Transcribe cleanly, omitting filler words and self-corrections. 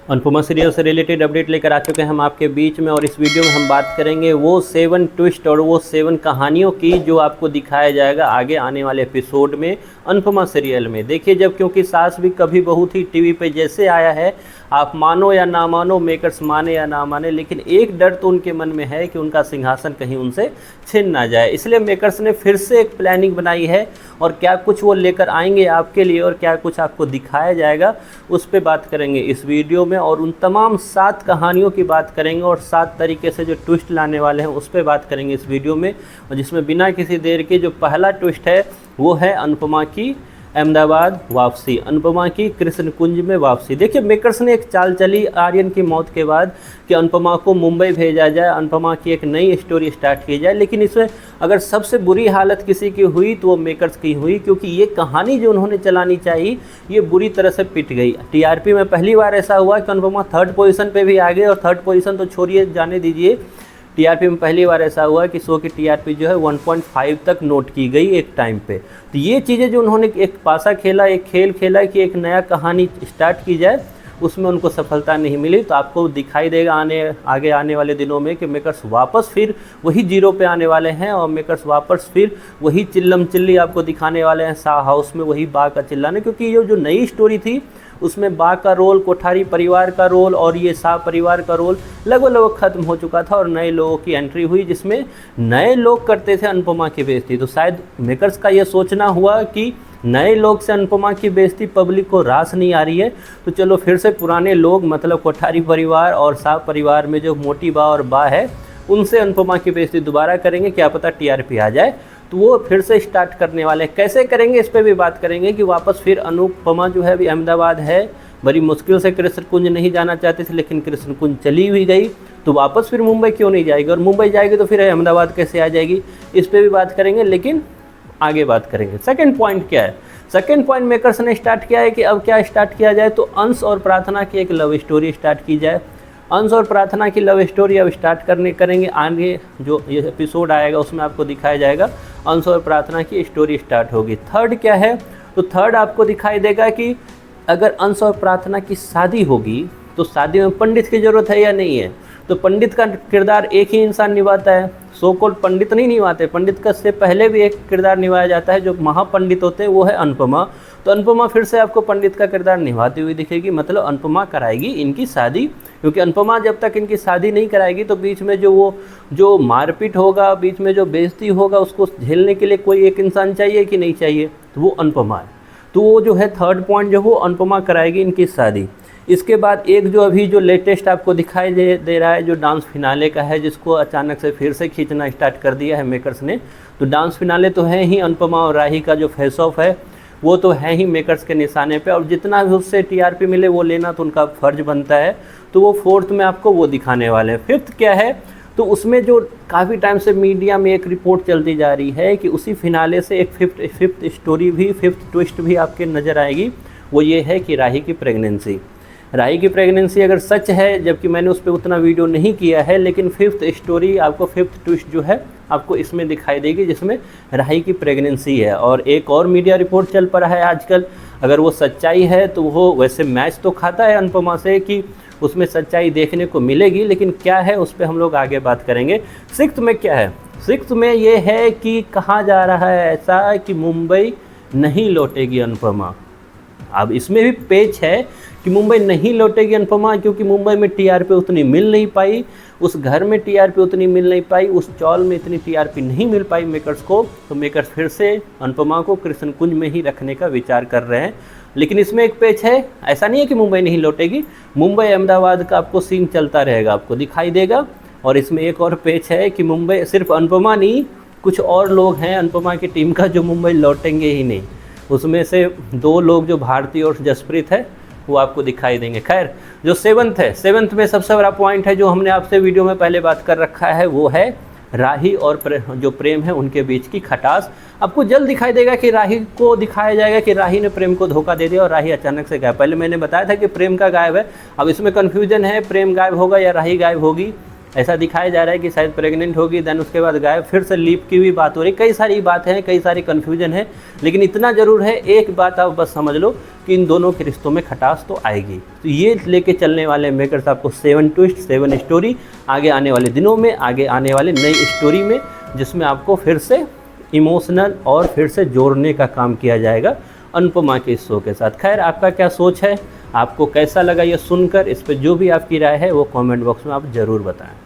Anupama serial से related update लेकर आ चुके हैं हम आपके बीच में, और इस वीडियो में हम बात करेंगे वो 7 ट्विस्ट और वो 7 कहानियों की जो आपको दिखाया जाएगा आगे आने वाले एपिसोड में अनुपमा सीरियल में। देखिए, जब क्योंकि सास भी कभी बहू थी टीवी पे जैसे आया है, आप मानो या ना मानो, मेकर्स माने या ना माने, लेकिन एक डर तो उनके मन में है कि उनका सिंहासन कहीं उनसे छिन ना जाए। इसलिए मेकर्स ने फिर से एक प्लानिंग बनाई है, और क्या कुछ वो लेकर आएंगे आपके लिए और क्या कुछ आपको दिखाया जाएगा उस पर बात करेंगे इस वीडियो में। और उन तमाम 7 कहानियों की बात करेंगे और 7 तरीके से जो ट्विस्ट लाने वाले हैं उस पर बात करेंगे इस वीडियो में। और जिसमें बिना किसी देर के जो पहला ट्विस्ट है वो है अनुपमा की अहमदाबाद वापसी, अनुपमा की कृष्ण कुंज में वापसी। देखिए, मेकर्स ने एक चाल चली आर्यन की मौत के बाद कि अनुपमा को मुंबई भेजा जाए, अनुपमा की एक नई स्टोरी स्टार्ट की जाए। लेकिन इसमें अगर सबसे बुरी हालत किसी की हुई तो वो मेकर्स की हुई, क्योंकि ये कहानी जो उन्होंने चलानी चाहिए ये बुरी तरह से पिट गई। टीआरपी में पहली बार ऐसा हुआ कि अनुपमा 3rd पोजीशन पे भी आ गए, और 3rd पोजीशन तो छोड़िए, जाने दीजिए, टीआरपी में पहली बार ऐसा हुआ कि शो की टीआरपी जो है 1.5 तक नोट की गई एक टाइम पे। तो ये चीज़ें जो उन्होंने एक पासा खेला, एक खेल खेला कि एक नया कहानी स्टार्ट की जाए, उसमें उनको सफलता नहीं मिली। तो आपको दिखाई देगा आगे आने वाले दिनों में कि मेकर्स वापस फिर वही जीरो पे आने वाले हैं, और मेकर्स वापस फिर वही चिल्लम चिल्ली आपको दिखाने वाले हैं शाह हाउस में, वही बा का चिल्लाने। क्योंकि ये जो नई स्टोरी थी उसमें बा का रोल, कोठारी परिवार का रोल और ये शाह परिवार का रोल लगभग ख़त्म हो चुका था, और नए लोगों की एंट्री हुई जिसमें नए लोग करते थे अनुपमा की बेइज्जती। तो शायद मेकर्स का ये सोचना हुआ कि नए लोग से अनुपमा की बेइज्जती पब्लिक को रास नहीं आ रही है, तो चलो फिर से पुराने लोग, मतलब कोठारी परिवार और शाह परिवार में जो मोटी बा और बा है, उनसे अनुपमा की बेइज्जती दोबारा करेंगे, क्या पता टीआरपी आ जाए। तो वो फिर से स्टार्ट करने वाले हैं। कैसे करेंगे इस पर भी बात करेंगे कि वापस फिर अनुपमा जो है अभी अहमदाबाद है, बड़ी मुश्किल से कृष्ण कुंज नहीं जाना चाहते थे, लेकिन कृष्ण कुंज चली हुई गई, तो वापस फिर मुंबई क्यों नहीं जाएगी, और मुंबई जाएगी तो फिर अहमदाबाद कैसे आ जाएगी, इस पर भी बात करेंगे। लेकिन आगे बात करेंगे सेकंड पॉइंट क्या है। सेकंड पॉइंट मेकर्स ने स्टार्ट किया है कि अब क्या स्टार्ट किया जाए, तो अंश और प्रार्थना की एक लव स्टोरी स्टार्ट की जाए। अंश और प्रार्थना की लव स्टोरी अब स्टार्ट करेंगे। आगे जो ये एपिसोड आएगा उसमें आपको दिखाया जाएगा अंश और प्रार्थना की स्टोरी स्टार्ट होगी। थर्ड क्या है, तो थर्ड आपको दिखाई देगा कि अगर अंश और प्रार्थना की शादी होगी तो शादी में पंडित की ज़रूरत है या नहीं है। तो पंडित का किरदार एक ही इंसान निभाता है, सो कॉल्ड पंडित नहीं निभाते, पंडित का से पहले भी एक किरदार निभाया जाता है जो महापंडित होते हैं, वो है अनुपमा। तो अनुपमा फिर से आपको पंडित का किरदार निभाती हुई दिखेगी, मतलब अनुपमा कराएगी इनकी शादी। क्योंकि अनुपमा जब तक इनकी शादी नहीं कराएगी तो बीच में जो मारपीट होगा, बीच में जो बेइज्जती होगा, उसको झेलने के लिए कोई एक इंसान चाहिए कि नहीं चाहिए, तो वो अनुपमा है। तो वो जो है थर्ड पॉइंट जो वो अनुपमा कराएगी इनकी शादी। इसके बाद एक जो अभी जो लेटेस्ट आपको दिखाई दे रहा है जो डांस फिनाले का है, जिसको अचानक से फिर से खींचना स्टार्ट कर दिया है मेकर्स ने। तो डांस फिनाले तो है ही, अनुपमा और राही का जो फेस ऑफ है वो तो है ही मेकर्स के निशाने पे, और जितना भी उससे टीआरपी मिले वो लेना तो उनका फ़र्ज बनता है। तो वो 4th में आपको वो दिखाने वाले हैं। 5th क्या है, तो उसमें जो काफ़ी टाइम से मीडिया में एक रिपोर्ट चलती जा रही है कि उसी फिनाले से एक फिफ्थ स्टोरी भी, 5th ट्विस्ट भी आपके नज़र आएगी। वो ये है कि राही की प्रेगनेंसी अगर सच है, जबकि मैंने उस पर उतना वीडियो नहीं किया है, लेकिन 5th स्टोरी आपको 5th ट्विस्ट जो है आपको इसमें दिखाई देगी, जिसमें राही की प्रेगनेंसी है। और एक और मीडिया रिपोर्ट चल पड़ा है आजकल, अगर वो सच्चाई है तो वो वैसे मैच तो खाता है अनुपमा से कि उसमें सच्चाई देखने को मिलेगी, लेकिन क्या है उस पर हम लोग आगे बात करेंगे। 6th में क्या है, 6th में ये है कि कहा जा रहा है ऐसा कि मुंबई नहीं लौटेगी अनुपमा। अब इसमें भी पेच है कि मुंबई नहीं लौटेगी अनुपमा, क्योंकि मुंबई में टीआरपी उतनी मिल नहीं पाई, उस घर में टीआरपी उतनी मिल नहीं पाई, उस चौल में इतनी टीआरपी नहीं मिल पाई मेकर्स को। तो मेकर्स फिर से अनुपमा को कृष्ण कुंज में ही रखने का विचार कर रहे हैं। लेकिन इसमें एक पेच है, ऐसा नहीं है कि मुंबई नहीं लौटेगी, मुंबई अहमदाबाद का आपको सीन चलता रहेगा, आपको दिखाई देगा। और इसमें एक और पेच है कि मुंबई सिर्फ अनुपमा नहीं, कुछ और लोग हैं अनुपमा की टीम का जो मुंबई लौटेंगे ही नहीं। उसमें से 2 लोग जो भारती और जसप्रीत है वो आपको दिखाई देंगे। खैर, जो 7th है, 7th में सबसे बड़ा पॉइंट है जो हमने आपसे वीडियो में पहले बात कर रखा है, वो है राही और जो प्रेम है उनके बीच की खटास। आपको जल्द दिखाई देगा कि राही को दिखाया जाएगा कि राही ने प्रेम को धोखा दे दिया और राही अचानक से गायब। पहले मैंने बताया था कि प्रेम का गायब है, अब इसमें कन्फ्यूजन है, प्रेम गायब होगा या राही गायब होगी, ऐसा दिखाया जा रहा है कि शायद प्रेग्नेंट होगी, देन उसके बाद गायब, फिर से लीप की भी बात हो रही, कई सारी बातें हैं, कई सारी कन्फ्यूजन है। लेकिन इतना ज़रूर है, एक बात आप बस समझ लो कि इन दोनों के रिश्तों में खटास तो आएगी। तो ये लेके चलने वाले मेकर्स आपको 7 ट्विस्ट 7 स्टोरी आगे आने वाले दिनों में, आगे आने वाले नई स्टोरी में, जिसमें आपको फिर से इमोशनल और फिर से जोड़ने का काम किया जाएगा अनुपमा के इस शो के साथ। खैर, आपका क्या सोच है, आपको कैसा लगा ये सुनकर? इस पर जो भी आपकी राय है वो कमेंट बॉक्स में आप ज़रूर बताएं।